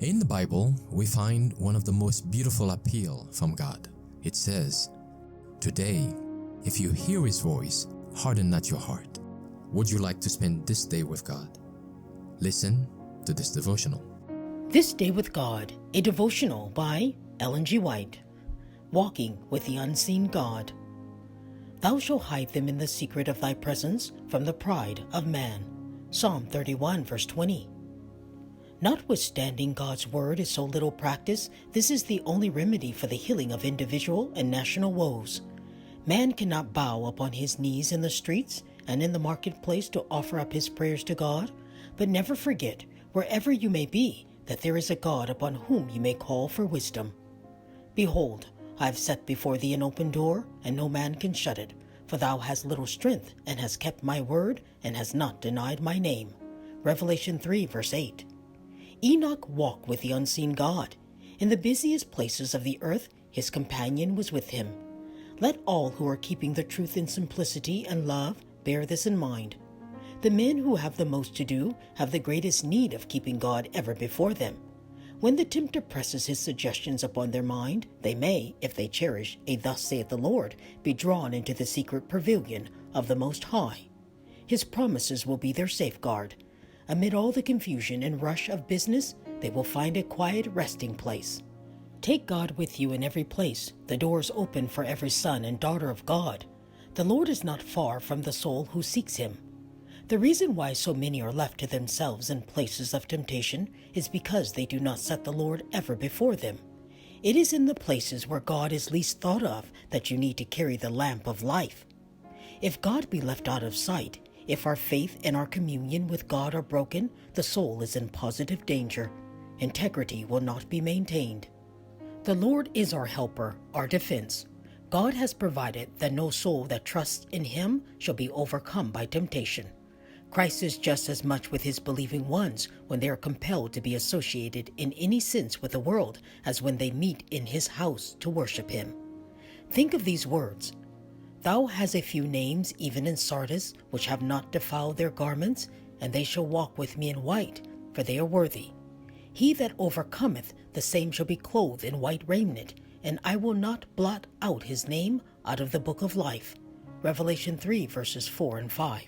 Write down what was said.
In the Bible, we find one of the most beautiful appeal from God. It says, "Today, if you hear His voice, harden not your heart." Would you like to spend this day with God? Listen to this devotional. This Day with God, a devotional by Ellen G. White. Walking with the unseen God. Thou shalt hide them in the secret of thy presence from the pride of man. Psalm 31, verse 20. Notwithstanding God's word is so little practiced, this is the only remedy for the healing of individual and national woes. Man cannot bow upon his knees in the streets and in the marketplace to offer up his prayers to God, but never forget, wherever you may be, that there is a God upon whom you may call for wisdom. Behold, I have set before thee an open door, and no man can shut it, for thou hast little strength, and hast kept my word, and hast not denied my name. Revelation 3, verse 8. Enoch walked with the unseen God. In the busiest places of the earth, his companion was with him. Let all who are keeping the truth in simplicity and love bear this in mind. The men who have the most to do have the greatest need of keeping God ever before them. When the tempter presses his suggestions upon their mind, they may, if they cherish a "Thus saith the Lord," be drawn into the secret pavilion of the Most High. His promises will be their safeguard. Amid all the confusion and rush of business, they will find a quiet resting place. Take God with you in every place. The door is open for every son and daughter of God. The Lord is not far from the soul who seeks Him. The reason why so many are left to themselves in places of temptation is because they do not set the Lord ever before them. It is in the places where God is least thought of that you need to carry the lamp of life. If God be left out of sight, if our faith and our communion with God are broken, the soul is in positive danger. Integrity will not be maintained. The Lord is our helper, our defense. God has provided that no soul that trusts in Him shall be overcome by temptation. Christ is just as much with His believing ones when they are compelled to be associated in any sense with the world as when they meet in His house to worship Him. Think of these words. Thou hast a few names even in Sardis, which have not defiled their garments, and they shall walk with me in white, for they are worthy. He that overcometh, the same shall be clothed in white raiment, and I will not blot out his name out of the book of life. Revelation 3, verses 4 and 5.